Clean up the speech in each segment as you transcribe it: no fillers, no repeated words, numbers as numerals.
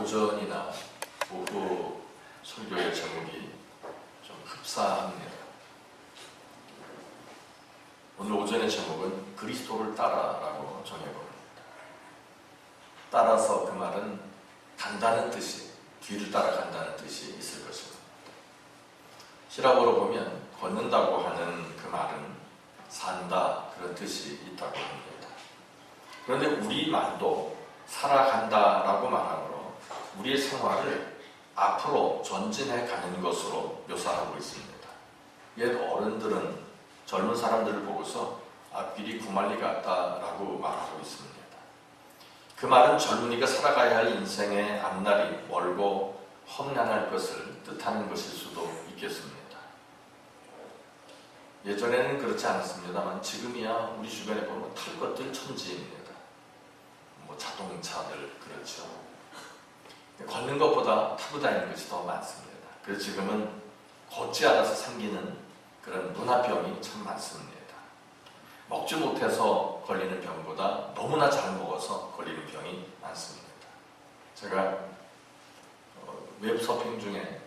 오전이나 오후 설교의 제목이 좀 흡사합니다. 오늘 오전의 제목은 그리스도를 따라라고 정해봅니다. 따라서 그 말은 간다는 뜻이, 뒤를 따라간다는 뜻이 있을 것입니다. 히라보로 보면 걷는다고 하는 그 말은 산다, 그런 뜻이 있다고 합니다. 그런데 우리말도 살아간다라고 말하므로 우리의 생활을 앞으로 전진해 가는 것으로 묘사하고 있습니다. 옛 어른들은 젊은 사람들을 보고서 앞길이 구말리 같다라고 말하고 있습니다. 그 말은 젊은이가 살아가야 할 인생의 앞날이 멀고 험난할 것을 뜻하는 것일 수도 있겠습니다. 예전에는 그렇지 않았습니다만 지금이야 우리 주변에 보면 탈 것들 천지입니다. 뭐 자동차들 그렇죠. 걷는 것보다 타고 다니는 것이 더 많습니다. 그래서 지금은 걷지 않아서 생기는 그런 문화병이 참 많습니다. 먹지 못해서 걸리는 병보다 너무나 잘 먹어서 걸리는 병이 많습니다. 제가 웹서핑 중에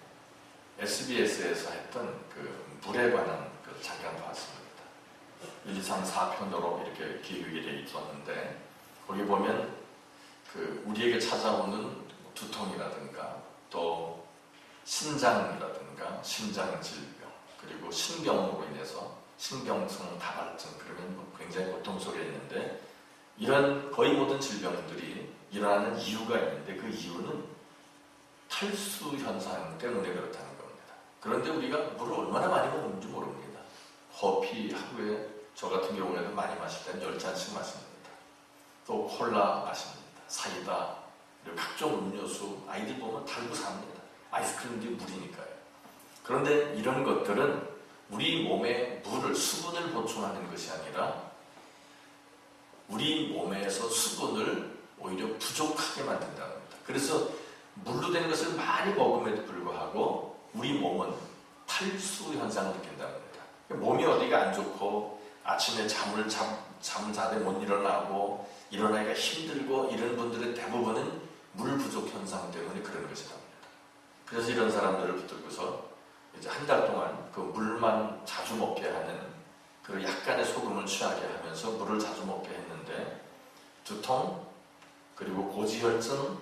SBS에서 했던 그 물에 관한 잠깐 봤습니다. 1, 2, 3, 4편으로 이렇게 기획이 되어 있었는데 거기 보면 그 우리에게 찾아오는 두통이라든가 또 신장이라든가 신장 질병 그리고 신경으로 인해서 신경성 다발증 그러면 굉장히 고통 속에 있는데 이런 거의 모든 질병들이 일어나는 이유가 있는데 그 이유는 탈수 현상 때문에 그렇다는 겁니다. 그런데 우리가 물을 얼마나 많이 먹는지 모릅니다. 커피 하루에 저 같은 경우에는 많이 마실 때는 10잔씩 마십니다. 또 콜라 마십니다. 사이다 그리고 각종 음료수 아이들 보면 달고 삽니다. 아이스크림도 물이니까요. 그런데 이런 것들은 우리 몸에 물을, 수분을 보충하는 것이 아니라 우리 몸에서 수분을 오히려 부족하게 만든다는 겁니다. 그래서 물로 된 것을 많이 먹음에도 불구하고 우리 몸은 탈수 현상을 느낀다는 겁니다. 몸이 어디가 안 좋고 아침에 잠 자대 못 일어나고 일어나기가 힘들고 이런 분들의 대부분은 물 부족 현상 때문에 그런 것이랍니다. 그래서 이런 사람들을 붙들고서 이제 한 달 동안 그 물만 자주 먹게 하는 그리고 약간의 소금을 취하게 하면서 물을 자주 먹게 했는데 두통 그리고 고지혈증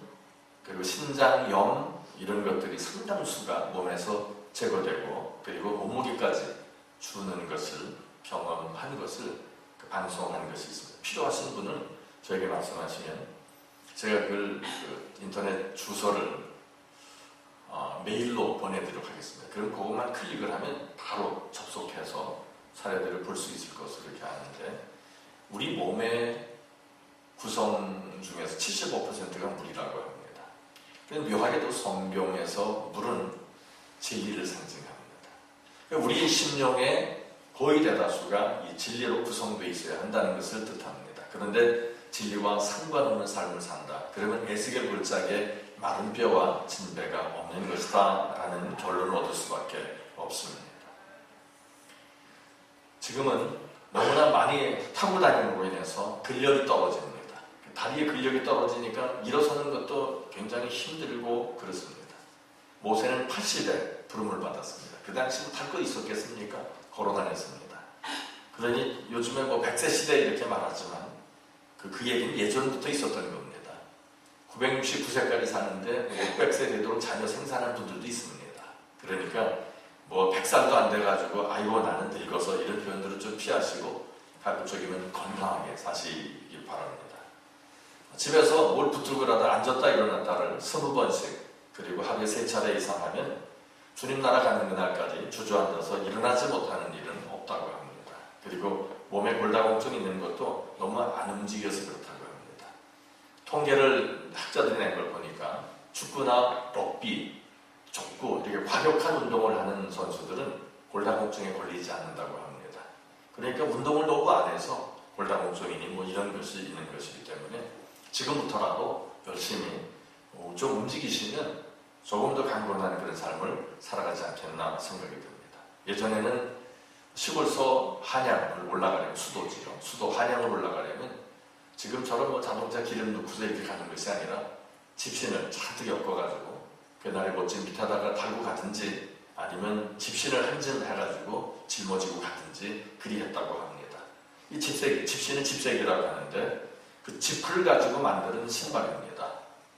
그리고 신장염 이런 것들이 상당수가 몸에서 제거되고 그리고 몸무게까지 주는 것을 경험한 것을 방송한 것이 있습니다. 필요하신 분은 저에게 말씀하시면 제가 그 인터넷 주소를 메일로 보내드리도록 하겠습니다. 그럼 그것만 클릭을 하면 바로 접속해서 사례들을 볼 수 있을 것으로 이렇게 아는데 우리 몸의 구성 중에서 75%가 물이라고 합니다. 묘하게도 성경에서 물은 진리를 상징합니다. 우리의 심령의 거의 대다수가 이 진리로 구성되어 있어야 한다는 것을 뜻합니다. 그런데 진리와 상관없는 삶을 산다. 그러면 에스겔 골짜기에 마른 뼈와 진배가 없는 것이다 라는 결론을 얻을 수밖에 없습니다. 지금은 너무나 많이 타고 다니는 로 인해서 근력이 떨어집니다. 다리에 근력이 떨어지니까 일어서는 것도 굉장히 힘들고 그렇습니다. 모세는 80에 부름을 받았습니다. 그 당시 탈 거 있었겠습니까? 걸어 다녔습니다. 그러니 요즘에 100세 시대 이렇게 말하지만 그 얘기는 예전부터 있었던 겁니다. 969세까지 사는데 600세 되도록 자녀 생산한 분들도 있습니다. 그러니까 100살도 안 돼가지고 아이고 나는 늙어서 이런 표현들을 좀 피하시고 가급적이면 건강하게 사시기 바랍니다. 집에서 뭘 붙들고라도 앉았다 일어났다를 20번씩 그리고 하루에 3차례 이상 하면 주님 나라 가는 그날까지 주저앉아서 일어나지 못하는 일은 없다고 합니다. 그리고 몸에 골다공증 있는 것도 너무 안 움직여서 그렇다고 합니다. 통계를 학자들이 낸 걸 보니까 축구나 럭비, 족구 이렇게 과격한 운동을 하는 선수들은 골다공증에 걸리지 않는다고 합니다. 그러니까 운동을 너무 안 해서 골다공증이니 이런 것이 있는 것이기 때문에 지금부터라도 열심히 좀 움직이시면 조금 더 강건한 그런 삶을 살아가지 않겠나 생각이 듭니다. 예전에는 시골서 한양을 올라가려면 수도지요. 수도 한양을 올라가려면 지금처럼 자동차 기름 넣고서 이렇게 가는 것이 아니라 집신을 잔뜩 엮어가지고 그날에 멋진 밑에다가 달고 가든지 아니면 집신을 한 점 해가지고 짊어지고 가든지 그리 했다고 합니다. 이 집신은 집세기라고 하는데 그 짚을 가지고 만드는 신발입니다.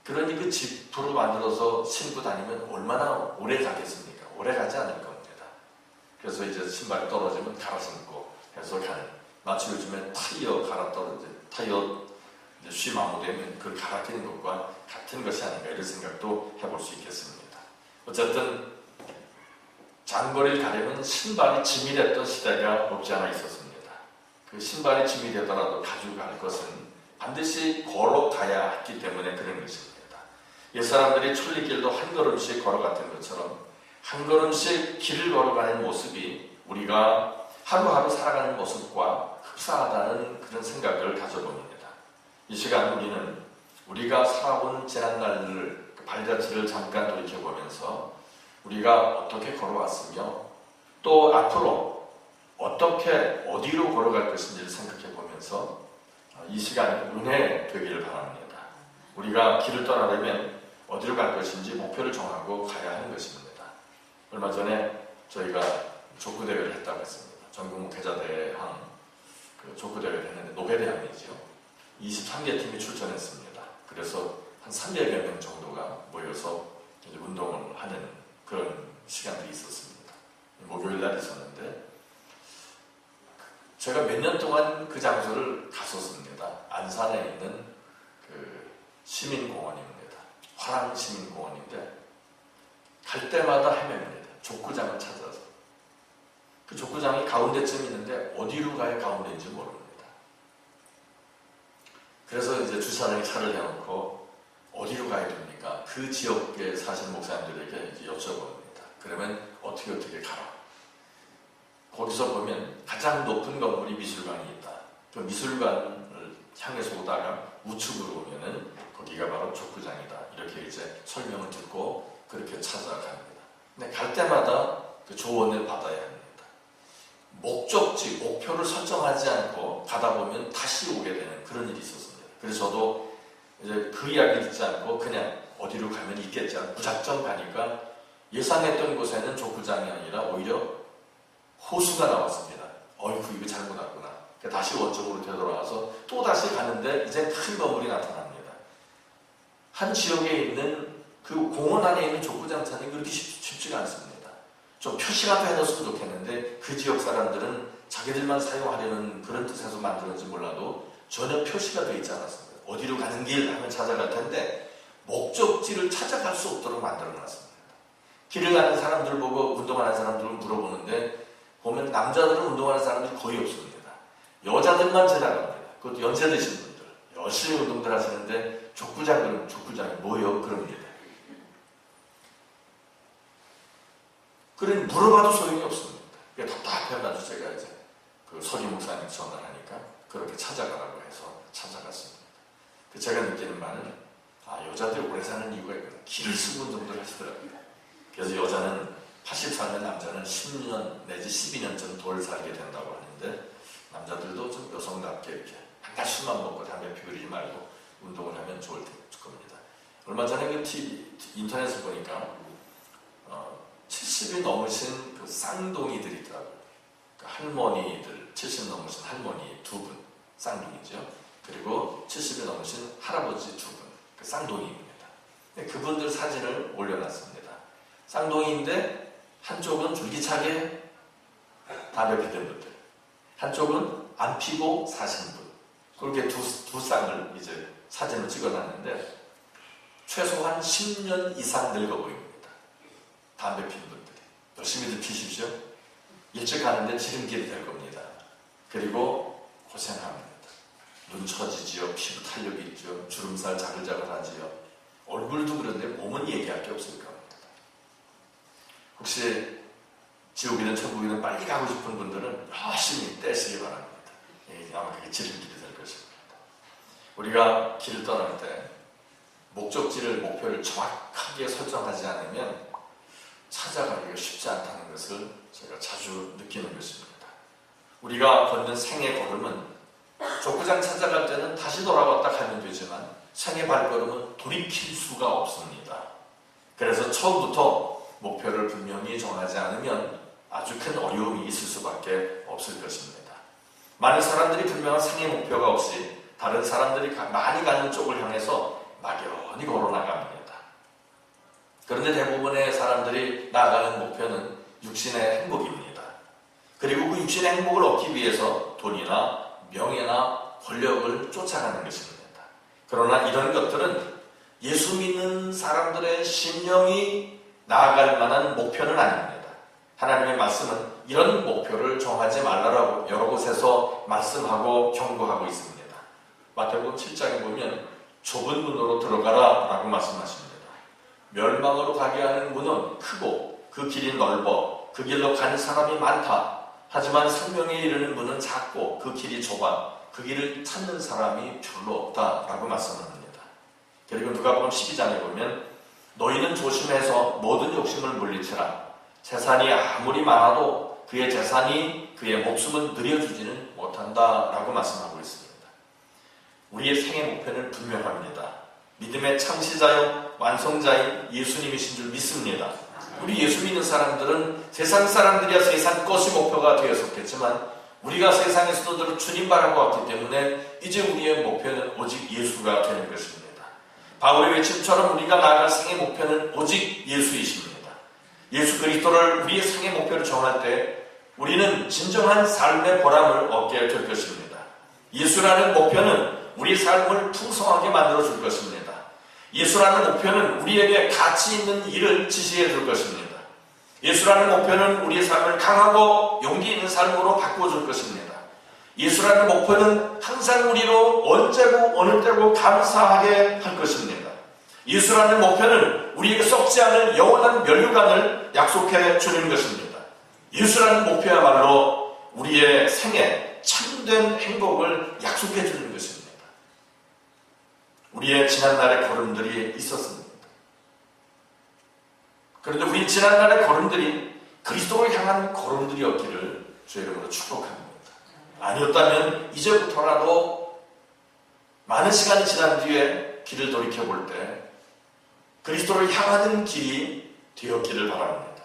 그러니 그 짚으로 만들어서 신고 다니면 얼마나 오래 가겠습니까? 오래 가지 않을 겁니다. 그래서 이제 신발이 떨어지면 갈아 신고 해서 가는, 마치 요즘에 타이어 갈아 떨어지, 타이어 쉬 마모되면 그걸 갈아 끼는 것과 같은 것이 아닌가 이런 생각도 해볼 수 있겠습니다. 어쨌든 장거리를 가려면 신발이 짐이 됐던 시대가 없지 않아 있었습니다. 그 신발이 짐이 되더라도 가지고 갈 것은 반드시 걸어가야 했기 때문에 그런 것입니다. 옛사람들이 천리길도 한 걸음씩 걸어갔던 것처럼 한 걸음씩 길을 걸어가는 모습이 우리가 하루하루 살아가는 모습과 흡사하다는 그런 생각을 가져봅니다. 이 시간 우리는 우리가 살아온 지난날을 발자취를 잠깐 돌이켜보면서 우리가 어떻게 걸어왔으며 또 앞으로 어떻게 어디로 걸어갈 것인지를 생각해 보면서 이 시간이 은혜 되기를 바랍니다. 우리가 길을 떠나려면 어디로 갈 것인지 목표를 정하고 가야 하는 것입니다. 얼마 전에 저희가 족구대회를 했다고 했습니다. 전국 목회자대회항 그 족구대회를 했는데 노베대항이죠. 23개 팀이 출전했습니다. 그래서 한 300여 명 정도가 모여서 이제 운동을 하는 그런 시간들이 있었습니다. 목요일 날 있었는데 제가 몇 년 동안 그 장소를 갔었습니다. 안산에 있는 그 시민공원입니다. 화랑시민공원인데 갈 때마다 헤맵니다. 족구장을 찾아서. 그 족구장이 가운데쯤 있는데 어디로 가야 가운데인지 모릅니다. 그래서 이제 주차장에 차를 대놓고 어디로 가야 됩니까? 그 지역에 사시는 목사님들에게 이제 여쭤봅니다. 그러면 어떻게 가라. 거기서 보면 가장 높은 건물이 미술관이 있다. 그 미술관을 향해서 오다가 우측으로 오면은 거기가 바로 족구장이다. 이렇게 이제 설명을 듣고 그렇게 찾아갑니다. 근데 갈 때마다 그 조언을 받아야 합니다. 목적지, 목표를 설정하지 않고 가다 보면 다시 오게 되는 그런 일이 있었습니다. 그래서 저도 이제 그 이야기 듣지 않고 그냥 어디로 가면 있겠지 않고 무작정 가니까 예상했던 곳에는 족구장이 아니라 오히려 호수가 나왔습니다. 어이구 이거 잘못 왔구나. 다시 원점으로 되돌아와서 또 다시 가는데 이제 큰 건물이 나타납니다. 한 지역에 있는 그 공원 안에 있는 족구장 찾는 게 그렇게 쉽지가 않습니다. 좀 표시라도 해줬으면 좋겠는데 그 지역 사람들은 자기들만 사용하려는 그런 뜻에서 만들었는지 몰라도 전혀 표시가 되어 있지 않았습니다. 어디로 가는 길 하면 찾아갈 텐데 목적지를 찾아갈 수 없도록 만들어놨습니다. 길을 가는 사람들 보고 운동하는 사람들을 물어보는데 보면 남자들은 운동하는 사람들이 거의 없습니다. 여자들만 지나갑니다. 그것도 연세 드신 분들 열심히 운동들 하시는데 족구장이 뭐예요? 그럽니다. 그러니 물어봐도 소용이 없습니다. 답답해가지고 제가 이제 그 서기 목사님 전화를 하니까 그렇게 찾아가라고 해서 찾아갔습니다. 제가 느끼는 바는 여자들이 오래 사는 이유가 있거든요. 길을 수분 정도를 하시더라고요. 그래서 여자는 80살면 남자는 10년 내지 12년쯤 덜 살게 된다고 하는데 남자들도 좀 여성답게 이렇게 한 달 술만 먹고 담배 피우지 말고 운동을 하면 좋을 겁니다. 얼마 전에 그 인터넷을 보니까 70이 넘으신 그 쌍둥이들이 있더라고요. 그 할머니들, 70 넘으신 할머니 두 분, 쌍둥이죠. 그리고 70이 넘으신 할아버지 두 분, 그 쌍둥이입니다. 그분들 사진을 올려놨습니다. 쌍둥이인데 한쪽은 줄기차게 담배 피던 분들, 한쪽은 안 피고 사신 분, 그렇게 두 쌍을 이제 사진을 찍어놨는데 최소한 10년 이상 늙어 보입니다. 담배 핀 분들이. 열심히들 피십시오. 일찍 가는데 지름길이 될 겁니다. 그리고 고생합니다. 눈 처지지요. 피부 탄력이 있죠. 주름살 자글자글하지요. 얼굴도 그런데 몸은 얘기할 게 없을 겁니다. 혹시 지옥이든 천국이든 빨리 가고 싶은 분들은 열심히 떼시기 바랍니다. 아마 그게 지름길이 될 것입니다. 우리가 길을 떠날 때 목표를 정확하게 설정하지 않으면 찾아가기가 쉽지 않다는 것을 제가 자주 느끼는 것입니다. 우리가 걷는 생의 걸음은 족구장 찾아갈 때는 다시 돌아왔다 가면 되지만 생의 발걸음은 돌이킬 수가 없습니다. 그래서 처음부터 목표를 분명히 정하지 않으면 아주 큰 어려움이 있을 수밖에 없을 것입니다. 많은 사람들이 분명한 생애 목표가 없이 다른 사람들이 많이 가는 쪽을 향해서 막연히 걸어나갑니다. 그런데 대부분의 사람들이 나아가는 목표는 육신의 행복입니다. 그리고 그 육신의 행복을 얻기 위해서 돈이나 명예나 권력을 쫓아가는 것입니다. 그러나 이런 것들은 예수 믿는 사람들의 심령이 나아갈 만한 목표는 아닙니다. 하나님의 말씀은 이런 목표를 정하지 말라라고 여러 곳에서 말씀하고 경고하고 있습니다. 마태복음 7장에 보면 좁은 문으로 들어가라 라고 말씀하십니다. 멸망으로 가게 하는 문은 크고 그 길이 넓어 그 길로 가는 사람이 많다. 하지만 생명에 이르는 문은 작고 그 길이 좁아 그 길을 찾는 사람이 별로 없다라고 말씀합니다. 그리고 누가복음 12장에 보면 너희는 조심해서 모든 욕심을 물리치라. 재산이 아무리 많아도 그의 재산이 그의 목숨은 늘려주지는 못한다라고 말씀하고 있습니다. 우리의 생애 목표는 분명합니다. 믿음의 창시자요 완성자인 예수님이신 줄 믿습니다. 우리 예수 믿는 사람들은 세상 사람들이야 세상 것이 목표가 되었었겠지만 우리가 세상에서도 주님 바라고 왔기 때문에 이제 우리의 목표는 오직 예수가 되는 것입니다. 바울의 외침처럼 우리가 나아갈 생애 목표는 오직 예수이십니다. 예수 그리스도를 우리의 생애 목표를 정할 때 우리는 진정한 삶의 보람을 얻게 될 것입니다. 예수라는 목표는 우리 삶을 풍성하게 만들어 줄 것입니다. 예수라는 목표는 우리에게 가치 있는 일을 지시해 줄 것입니다. 예수라는 목표는 우리의 삶을 강하고 용기 있는 삶으로 바꾸어 줄 것입니다. 예수라는 목표는 항상 우리로 언제고 어느 때고 감사하게 할 것입니다. 예수라는 목표는 우리에게 썩지 않은 영원한 면류관을 약속해 주는 것입니다. 예수라는 목표야말로 우리의 생에 참된 행복을 약속해 주는 것입니다. 우리의 지난날의 걸음들이 있었습니다. 그런데 우리 지난날의 걸음들이 그리스도를 향한 걸음들이었기를 주의 이름으로 축복합니다. 아니었다면 이제부터라도 많은 시간이 지난 뒤에 길을 돌이켜볼 때 그리스도를 향하는 길이 되었기를 바랍니다.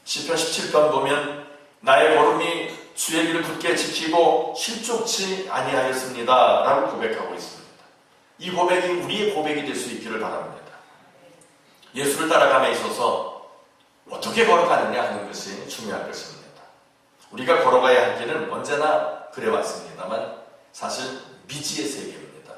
시편 17편 보면 나의 걸음이 주의 길을 굳게 지키고 실족치 아니하였습니다 라고 고백하고 있습니다. 이 고백이 우리의 고백이 될 수 있기를 바랍니다. 예수를 따라감에 있어서 어떻게 걸어가느냐 하는 것이 중요한 것입니다. 우리가 걸어가야 할 길은 언제나 그래왔습니다만 사실 미지의 세계입니다.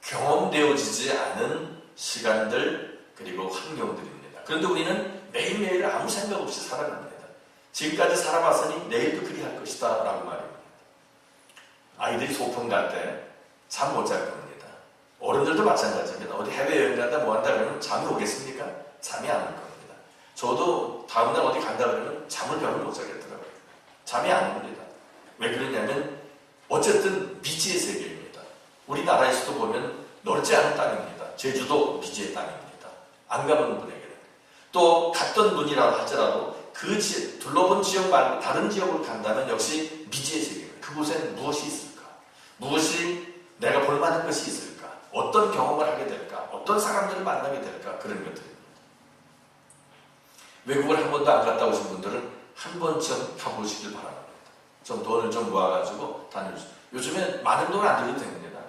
경험되어지지 않은 시간들 그리고 환경들입니다. 그런데 우리는 매일매일 아무 생각 없이 살아갑니다. 지금까지 살아봤으니 내일도 그리 할 것이다 라고 말입니다. 아이들이 소풍 갈 때 잠 못 잘 겁니다. 어른들도 마찬가지입니다. 어디 해외여행 간다 뭐 한다 그러면 잠이 오겠습니까? 잠이 안 올 겁니다. 저도 다음날 어디 간다 그러면 잠을 별로 못 자겠더라고요. 잠이 안 옵니다. 왜 그러냐면 어쨌든 미지의 세계입니다. 우리나라에서도 보면 넓지 않은 땅입니다. 제주도 미지의 땅입니다. 안 가본 분에게는. 또 갔던 분이라도 하더라도 그 둘러본 지역 말고 다른 지역으로 간다면 역시 미지의 세계입니다. 그곳에는 무엇이 있을까? 무엇이 내가 볼 만한 것이 있을까? 어떤 경험을 하게 될까? 어떤 사람들을 만나게 될까? 그런 것들입니다. 외국을 한 번도 안 갔다 오신 분들은 한 번쯤 가보시길 바랍니다. 좀 돈을 좀 모아가지고 다니면서 요즘에 많은 돈 안 들여도 됩니다.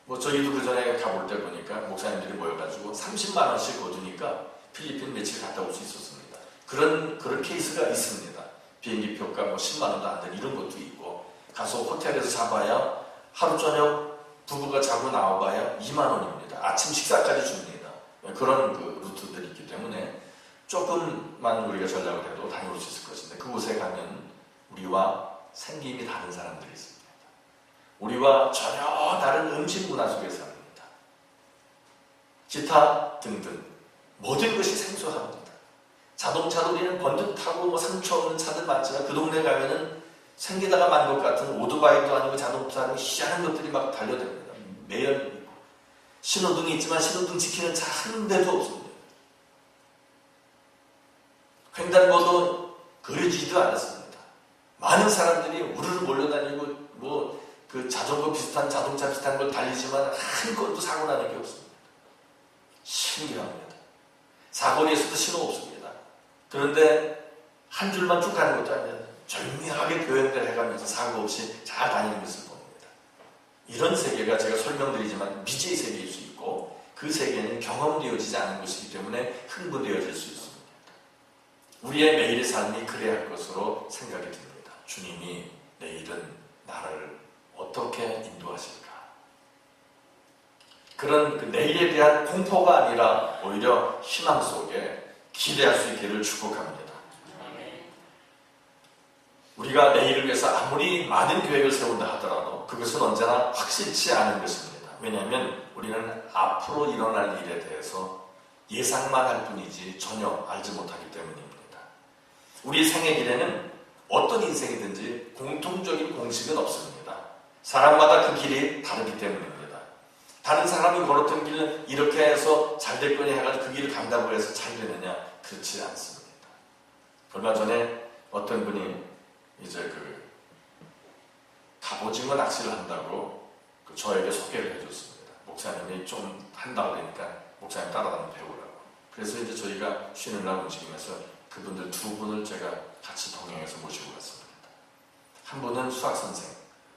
뭐 저희도 그 전에 가볼 때 보니까 목사님들이 모여가지고 30만 원씩 거두니까 필리핀 며칠 갔다 올 수 있었습니다. 그런 케이스가 있습니다. 비행기 표가 뭐 10만 원도 안 되는 이런 것도 있고 가서 호텔에서 잡아야 하루 저녁 부부가 자고 나와봐야 2만 원입니다. 아침 식사까지 줍니다. 그런 그 루트들이 있기 때문에 조금만 우리가 전략을 해도 다녀올 수 있을 것인데 그곳에 가면 우리와 생김이 다른 사람들이 있습니다. 우리와 전혀 다른 음식 문화 속에 삽니다. 기타 등등 모든 것이 생소합니다. 자동차도 우리는 번듯하고 뭐 상처 없는 차들 많지만 그 동네 가면은 생기다가 만 것 같은 오토바이도 아니고 자동차는 희한한 것들이 막 달려듭니다. 매연 있고 신호등이 있지만 신호등 지키는 차 한 대도 없습니다. 횡단보도 그려지지도 않았습니다. 많은 사람들이 우르르 몰려다니고 뭐 그 그 자전거 비슷한 자동차 비슷한 걸 달리지만 한 건도 사고 나는 게 없습니다. 신기합니다. 사거리에서도 신호 없습니다. 그런데 한 줄만 쭉 가는 것도 아니라 절묘하게 교행들 해가면서 사고 없이 잘 다니는 것을 봅니다. 이런 세계가 제가 설명드리지만 미지의 세계일 수 있고 그 세계는 경험되어지지 않은 것이기 때문에 흥분되어질 수 있습니다. 우리의 매일의 삶이 그래야 할 것으로 생각이 듭니다. 주님이 내일은 나를 어떻게 인도하실까? 그런 그 내일에 대한 공포가 아니라 오히려 희망 속에 기대할 수 있기를 축복합니다. 우리가 내일을 위해서 아무리 많은 계획을 세운다 하더라도 그것은 언제나 확실치 않은 것입니다. 왜냐하면 우리는 앞으로 일어날 일에 대해서 예상만 할 뿐이지 전혀 알지 못하기 때문입니다. 우리 생의 길에는 어떤 인생이든지 공통적인 공식은 없습니다. 사람마다 그 길이 다르기 때문입니다. 다른 사람이 걸었던 길은 이렇게 해서 잘 될 거냐 해가지고 그 길을 간다고 해서 잘 되느냐? 그렇지 않습니다. 얼마 전에 어떤 분이 이제 그 갑오징어 낚시를 한다고 저에게 소개를 해줬습니다. 목사님이 좀 한다고 하니까 목사님 따라다니면 배우라고. 그래서 이제 저희가 쉬는 날 움직이면서 그분들 두 분을 제가 같이 동행해서 모시고 갔습니다. 한 분은 수학 선생,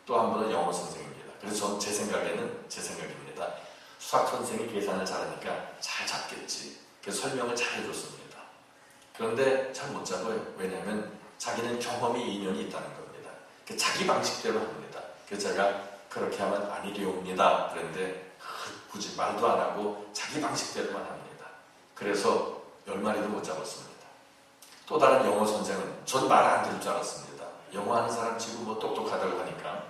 또 한 분은 영어 선생입니다. 그래서 전 제 생각입니다. 수학 선생이 계산을 잘하니까 잘 잡겠지. 그래서 설명을 잘 해줬습니다. 그런데 잘 못 잡아요. 왜냐하면 자기는 경험이 2년이 있다는 겁니다. 자기 방식대로 합니다. 그래서 제가 그렇게 하면 아니려옵니다. 그런데 굳이 말도 안 하고 자기 방식대로만 합니다. 그래서 10마리도 못 잡았습니다. 또 다른 영어 선생은 전 말 안 들을 줄 알았습니다. 영어 하는 사람 치고 뭐 똑똑하다고 하니까.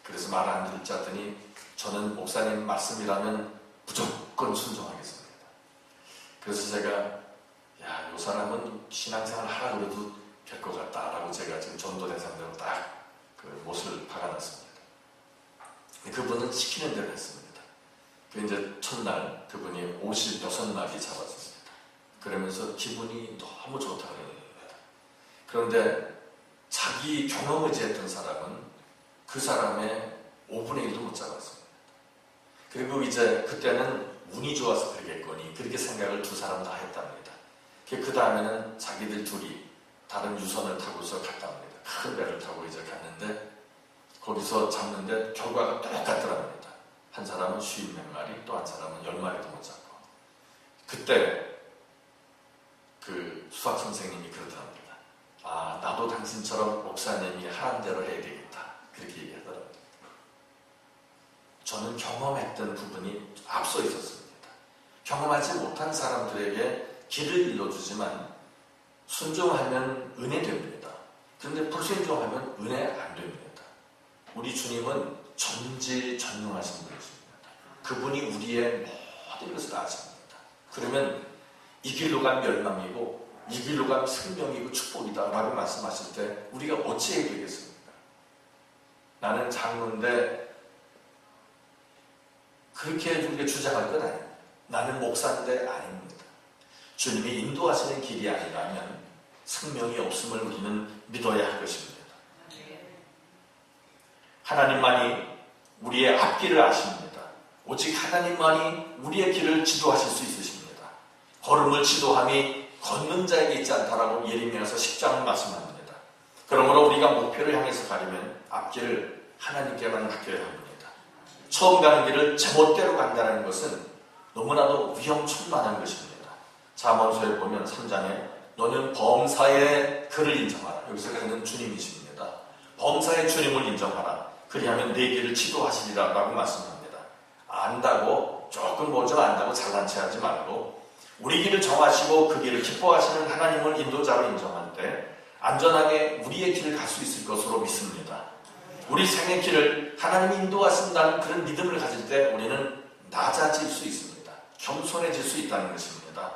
그래서 말 안 들을 줄 알았더니 저는 목사님 말씀이라면 무조건 순종하겠습니다. 그래서 제가 야, 이 사람은 신앙생활 하라고 해도 될 것 같다라고 제가 지금 전도 대상자로 딱 그 못을 박아놨습니다. 그분은 시키는 대로 했습니다. 그 이제 첫날 그분이 56마리 잡았습니다. 그러면서 기분이 너무 좋다고 그럽니다. 그런데 자기 경험 의지했던 사람은 그 사람의 5분의 1도 못 잡았습니다. 그리고 이제 그때는 운이 좋아서 그러겠거니 그렇게 생각을 두 사람 다 했답니다. 그 다음에는 자기들 둘이 다른 유선을 타고서 갔답니다. 큰 배를 타고 이제 갔는데 거기서 잡는데 결과가 똑같더랍니다. 한 사람은 50몇 마리, 또 한 사람은 10마리도 못 잡고. 그때 그 수학 선생님이 그러더랍니다. 아, 나도 당신처럼 목사님이 하란 대로 해야 되겠다. 그렇게 얘기하더랍니다. 저는 경험했던 부분이 앞서 있었습니다. 경험하지 못한 사람들에게 길을 일러주지만 순종하면 은혜 됩니다. 그런데 불순종하면 은혜 안 됩니다. 우리 주님은 전지전능하신 분이십니다. 그분이 우리의 모든 것을 아십니다. 그러면 이 길로 가면 멸망이고 이 길로 가면 생명이고 축복이다 라고 말씀하실 때 우리가 어찌해야 되겠습니까? 나는 장로인데 그렇게 우리가 주장할 건 아닙니다. 나는 목사인데 아닙니다. 주님이 인도하시는 길이 아니라면 생명이 없음을 우리는 믿어야 할 것입니다. 하나님만이 우리의 앞길을 아십니다. 오직 하나님만이 우리의 길을 지도하실 수 있으십니다. 걸음을 지도함이 걷는 자에게 있지 않다라고 예레미야서 10장은 말씀합니다. 그러므로 우리가 목표를 향해서 가려면 앞길을 하나님께만 맡겨야 합니다. 처음 가는 길을 제멋대로 간다는 것은 너무나도 위험천만한 것입니다. 잠언서에 보면 3장에 너는 범사의 그를 인정하라. 여기서 그는 주님이십니다. 범사의 주님을 인정하라. 그리하면 내 길을 지도하시리라 라고 말씀합니다. 안다고 조금 먼저 안다고 잘난 체 하지 말고 우리 길을 정하시고 그 길을 기뻐하시는 하나님을 인도자로 인정할 때 안전하게 우리의 길을 갈 수 있을 것으로 믿습니다. 우리 생의 길을 하나님이 인도하신다는 그런 믿음을 가질 때 우리는 낮아질 수 있습니다. 겸손해질 수 있다는 것입니다.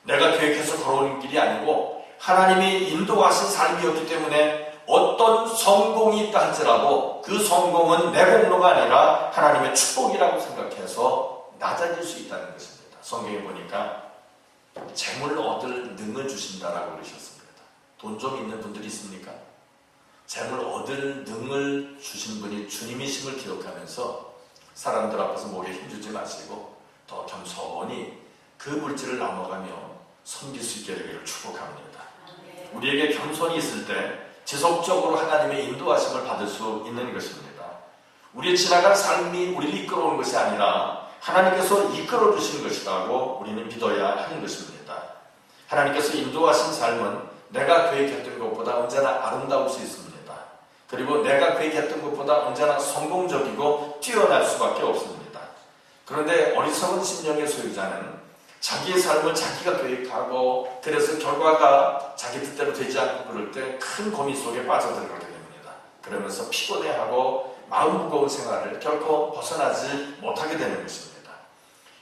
내가 계획해서 걸어오는 길이 아니고 하나님이 인도하신 삶이었기 때문에 어떤 성공이 있다 할지라도 그 성공은 내 공로가 아니라 하나님의 축복이라고 생각해서 낮아질 수 있다는 것입니다. 성경에 보니까 재물을 얻을 능을 주신다라고 그러셨습니다. 돈 좀 있는 분들이 있습니까? 재물 얻을 능을 주신 분이 주님이심을 기억하면서 사람들 앞에서 목에 힘주지 마시고 더 겸손히 그 물질을 나눠가며 섬길 수 있게 되기를 축복합니다. 우리에게 겸손이 있을 때 지속적으로 하나님의 인도하심을 받을 수 있는 것입니다. 우리의 지나간 삶이 우리를 이끌어오는 것이 아니라 하나님께서 이끌어 주시는 것이라고 우리는 믿어야 하는 것입니다. 하나님께서 인도하신 삶은 내가 계획했던 것보다 언제나 아름다울 수 있습니다. 그리고 내가 계획했던 것보다 언제나 성공적이고 뛰어날 수밖에 없습니다. 그런데 어리석은 심령의 소유자는 자기의 삶을 자기가 계획하고 그래서 결과가 자기 뜻대로 되지 않고 그럴 때 큰 고민 속에 빠져들어가게 됩니다. 그러면서 피곤해하고 마음 무거운 생활을 결코 벗어나지 못하게 되는 것입니다.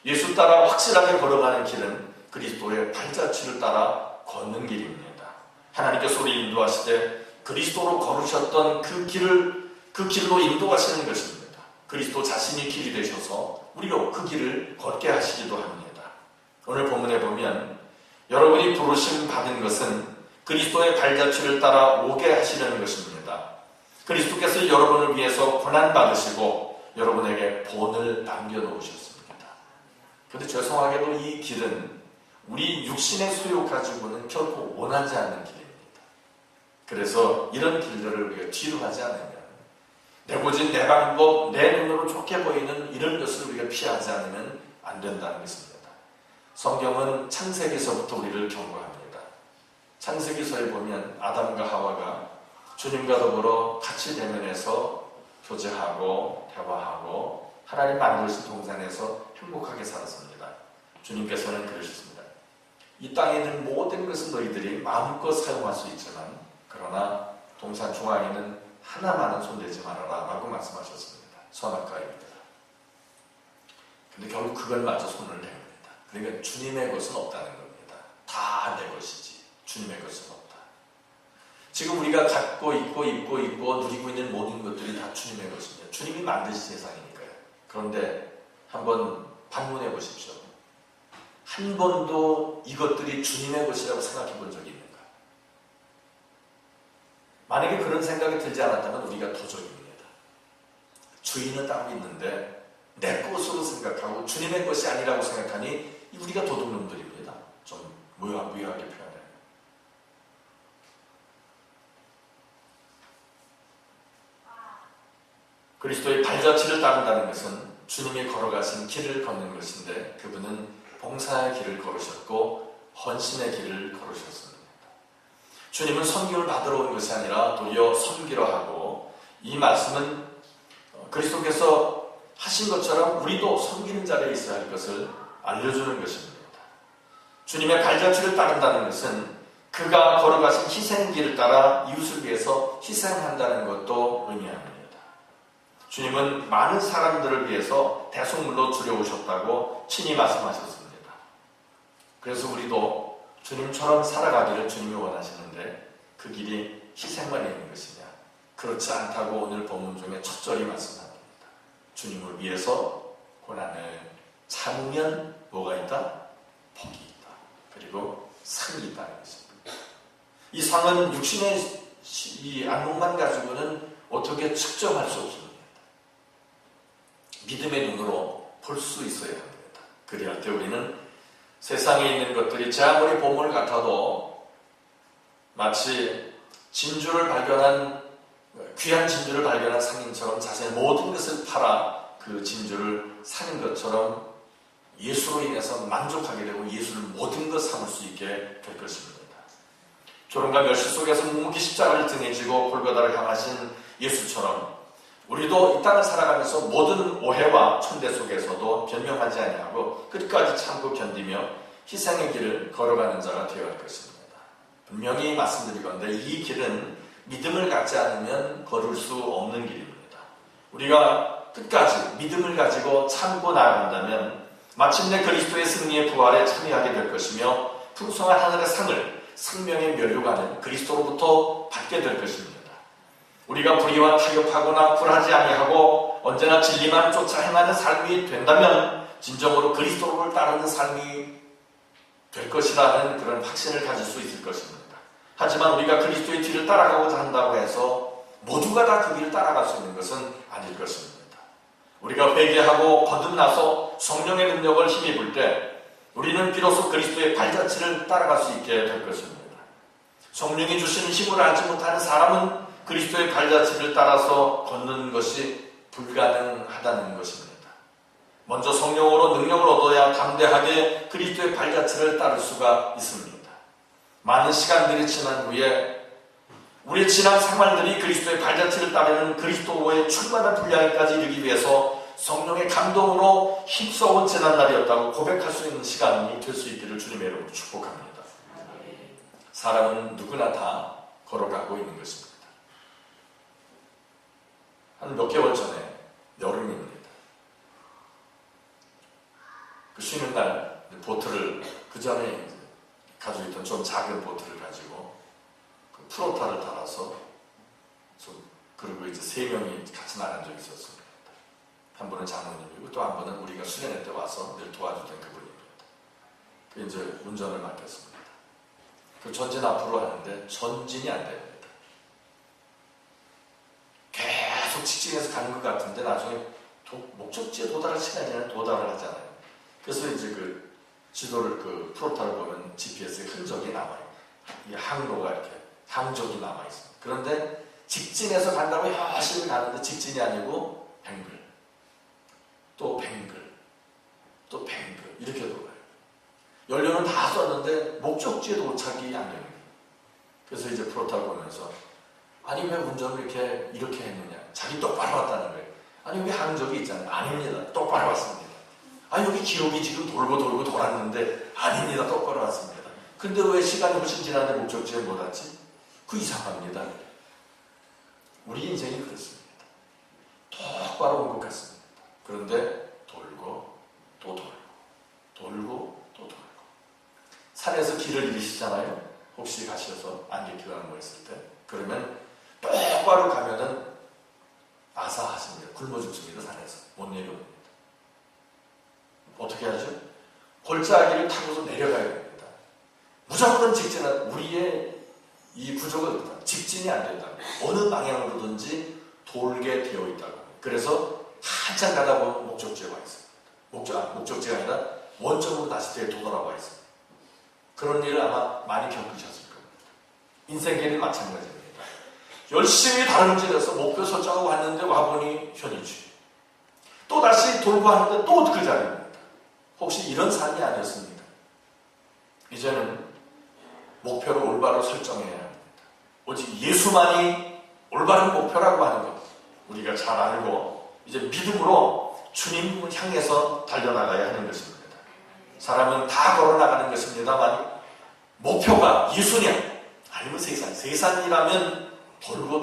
예수 따라 확실하게 걸어가는 길은 그리스도의 발자취를 따라 걷는 길입니다. 하나님께서 우리 인도하시되 그리스도로 걸으셨던 그 길로 인도하시는 것입니다. 그리스도 자신이 길이 되셔서 우리로 그 길을 걷게 하시기도 합니다. 오늘 본문에 보면 여러분이 부르심 받은 것은 그리스도의 발자취를 따라 오게 하시려는 것입니다. 그리스도께서 여러분을 위해서 고난받으시고 여러분에게 본을 남겨놓으셨습니다. 그런데 죄송하게도 이 길은 우리 육신의 소유 가지고는 결코 원하지 않는 길입니다. 그래서 이런 길들을 우리가 뒤로 하지 않으면 내 고집, 내 방법, 내 눈으로 좋게 보이는 이런 것을 우리가 피하지 않으면 안 된다는 것입니다. 성경은 창세기서부터 우리를 경고합니다. 창세기서에 보면 아담과 하와가 주님과 더불어 같이 대면해서 교제하고 대화하고 하나님 만드신 동산에서 행복하게 살았습니다. 주님께서는 그러셨습니다. 이 땅에 있는 모든 것은 너희들이 마음껏 사용할 수 있지만 그러나 동산 중앙에는 하나만은 손대지 말아라 라고 말씀하셨습니다. 선악과입니다. 근데 결국 그걸 마저 손을 댑니다. 그러니까 주님의 것은 없다는 겁니다. 다 내 것이지 주님의 것은 없다. 지금 우리가 갖고 있고 입고 누리고 있는 모든 것들이 다 주님의 것입니다. 주님이 만드신 세상이니까요. 그런데 한번 반문해 보십시오. 한 번도 이것들이 주님의 것이라고 생각해 본 적이 있는가? 만약에 그런 생각이 들지 않았다면 우리가 도적입니다. 주인은 따로 있는데 내 것으로 생각하고 주님의 것이 아니라고 생각하니 우리가 도둑놈들입니다. 좀 무효하게 표현해요. 그리스도의 발자취를 따른다는 것은 주님이 걸어가신 길을 걷는 것인데 그분은 봉사의 길을 걸으셨고 헌신의 길을 걸으셨습니다. 주님은 섬김을 받으러 온 것이 아니라 도리어 섬기러 하고 이 말씀은 그리스도께서 하신 것처럼 우리도 섬기는 자리에 있어야 할 것을 알려주는 것입니다. 주님의 발자취를 따른다는 것은 그가 걸어가신 희생길을 따라 이웃을 위해서 희생한다는 것도 의미합니다. 주님은 많은 사람들을 위해서 대속물로 들여오셨다고 친히 말씀하셨습니다. 그래서 우리도 주님처럼 살아가기를 주님이 원하시는데 그 길이 희생만 있는 것이냐? 그렇지 않다고 오늘 본문 중에 첫 절이 말씀합니다. 주님을 위해서 고난을 참으면 뭐가 있다? 복이 있다. 그리고 상이 있다는 것입니다. 이 상은 육신의 이 안목만 가지고는 어떻게 측정할 수 없습니다. 믿음의 눈으로 볼 수 있어야 합니다. 그래야 때 우리는 세상에 있는 것들이 제 아무리 보물 같아도 마치 진주를 발견한 귀한 진주를 발견한 상인처럼 자신의 모든 것을 팔아 그 진주를 사는 것처럼 예수로 인해서 만족하게 되고 예수를 모든 것 삼을 수 있게 될 것입니다. 조롱과 멸시 속에서 묵묵히 십자가를 등에 지고 골고다를 향하신 예수처럼 우리도 이 땅을 살아가면서 모든 오해와 천대 속에서도 변명하지 아니하고 끝까지 참고 견디며 희생의 길을 걸어가는 자가 되어야 할 것입니다. 분명히 말씀드리건대 이 길은 믿음을 갖지 않으면 걸을 수 없는 길입니다. 우리가 끝까지 믿음을 가지고 참고 나아간다면 마침내 그리스도의 승리의 부활에 참여하게 될 것이며 풍성한 하늘의 상을 생명의 면류관을 그리스도로부터 받게 될 것입니다. 우리가 불의와 타협하거나 굴하지 아니하고 언제나 진리만 쫓아 행하는 삶이 된다면 진정으로 그리스도를 따르는 삶이 될 것이라는 그런 확신을 가질 수 있을 것입니다. 하지만 우리가 그리스도의 뒤를 따라가고자 한다고 해서 모두가 다 그 길을 따라갈 수 있는 것은 아닐 것입니다. 우리가 회개하고 거듭나서 성령의 능력을 힘입을 때 우리는 비로소 그리스도의 발자취를 따라갈 수 있게 될 것입니다. 성령이 주시는 힘을 알지 못하는 사람은 그리스도의 발자취를 따라서 걷는 것이 불가능하다는 것입니다. 먼저 성령으로 능력을 얻어야 담대하게 그리스도의 발자취를 따를 수가 있습니다. 많은 시간들이 지난 후에 우리의 지난 생활들이 그리스도의 발자취를 따르는 그리스도의 충만한 분량에까지 이르기 위해서 성령의 감동으로 힘써온 지난날이었다고 고백할 수 있는 시간이 될 수 있기를 주님의 이름으로 축복합니다. 사람은 누구나 다 걸어가고 있는 것입니다. 한 몇 개월 전에 여름입니다. 그 쉬는 날 보트를 그 전에 가지고 있던 좀 작은 보트를 가지고 그 프로타를 달아서 그리고 이제 3명이 같이 나간 적이 있었습니다. 한 분은 장로님이고 또 한 분은 우리가 수련회 때 와서 늘 도와주던 그분입니다. 그 이제 운전을 맡겼습니다. 그 전진 앞으로 하는데 전진이 안 됩니다. 계속 직진해서 가는 것 같은데 나중에 목적지에 도달할 시간이 지나면 도달을 하잖아요. 그래서 이제 그 지도를 그 프로타를 보면 GPS에 흔적이 남아요. 이 항로가 이렇게 항적이 남아있습니다. 그런데 직진해서 간다고 열심히 가는데 직진이 아니고 뱅글, 또 뱅글, 또 뱅글 이렇게 돌아요. 연료는 다 썼는데 목적지에 도착이 안 됩니다. 그래서 이제 프로타를 보면서 아니 왜 운전을 이렇게 했느냐. 자기 똑바로 왔다는 거예요. 아니 여기 항적이 있잖아요. 아닙니다. 똑바로 왔습니다. 아 여기 기록이 지금 돌고 돌았는데 아닙니다. 똑바로 왔습니다. 근데 왜 시간이 훨씬 지났는데 목적지에 못 왔지? 그 이상합니다. 우리 인생이 그렇습니다. 똑바로 온 것 같습니다. 그런데 돌고 또 돌고 또 돌고 산에서 길을 잃으시잖아요. 혹시 가셔서 안개길을 뭐 했을 때 그러면 똑바로 가면은 아사하십니다. 굶어 죽습니다. 산에서 못 내려옵니다. 어떻게 하죠? 골짜기를 타고서 내려가야 됩니다. 무조건 직진한 우리의 이 구조가 그렇다. 직진이 안 된다. 어느 방향으로든지 돌게 되어 있다고. 그래서 한참 가다 보면 목적지에 와 있습니다. 목적지가 아니라 원점으로 다시 되돌아와 있습니다. 그런 일을 아마 많이 겪으셨을 겁니다. 인생길이 마찬가지입니다. 열심히 다른 길에서 목표 설정하고 왔는데 와보니 현이지. 또 다시 돌고 하는데 또 그 자리입니다. 혹시 이런 삶이 아니었습니까? 이제는 목표를 올바로 설정해야 합니다. 오직 예수만이 올바른 목표라고 하는 것 우리가 잘 알고 이제 믿음으로 주님을 향해서 달려나가야 하는 것입니다. 사람은 다 걸어나가는 것입니다만 목표가 예수냐 아니면 세상이라면 돌고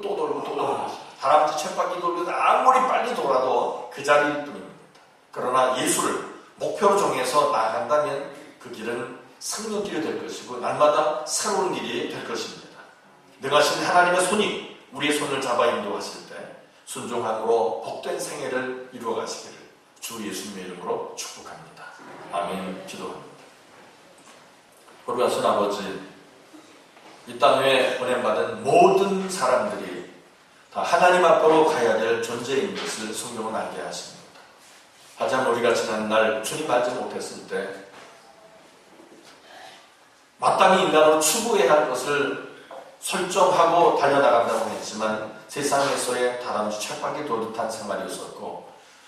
또 돌고 다람쥐 쳇바퀴 돌고 아무리 빨리 돌아도 그 자리일 뿐입니다. 그러나 예수를 목표로 정해서 나아간다면 그 길은 생명길이 될 것이고 날마다 새로운 길이 될 것입니다. 능하신 하나님의 손이 우리의 손을 잡아 인도하실 때 순종함으로 복된 생애를 이루어가시기를 주 예수님의 이름으로 축복합니다. 아멘. 기도합니다. 거룩하신 아버지, 이 땅 위에 보냄받은 모든 사람들이 다 하나님 앞으로 가야 될 존재인 것을 성경은 알게 하십니다. 하지만 우리가 지난날 주님 알지 못했을 때 마땅히 인간으로 추구해야 할 것을 설정하고 달려나간다고 했지만 세상에서의 다람쥐 쳇바퀴 돌듯한 생활이었었고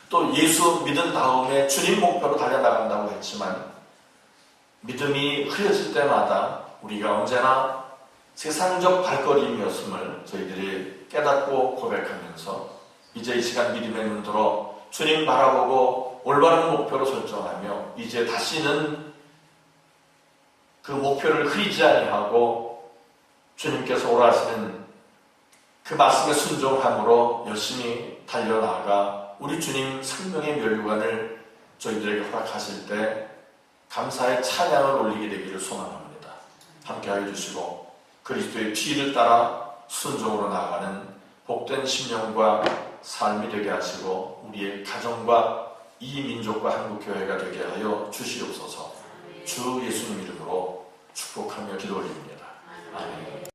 또 예수 믿은 다음에 주님 목표로 달려나간다고 했지만 믿음이 흐려질 때마다 우리가 언제나 세상적 발걸음이었음을 저희들이 깨닫고 고백하면서 이제 이 시간 믿음의 눈 들어 주님 바라보고 올바른 목표로 설정하며 이제 다시는 그 목표를 흐리지 아니하고 주님께서 오라 하시는 그 말씀에 순종함으로 열심히 달려나가 우리 주님 생명의 면류관을 저희들에게 허락하실 때 감사의 찬양을 올리게 되기를 소망합니다. 함께하여 주시고 그리스도의 피를 따라 순종으로 나아가는 복된 심령과 삶이 되게 하시고 우리의 가정과 이 민족과 한국교회가 되게 하여 주시옵소서. 주 예수님 이름으로 축복하며 기도드립니다. 아멘.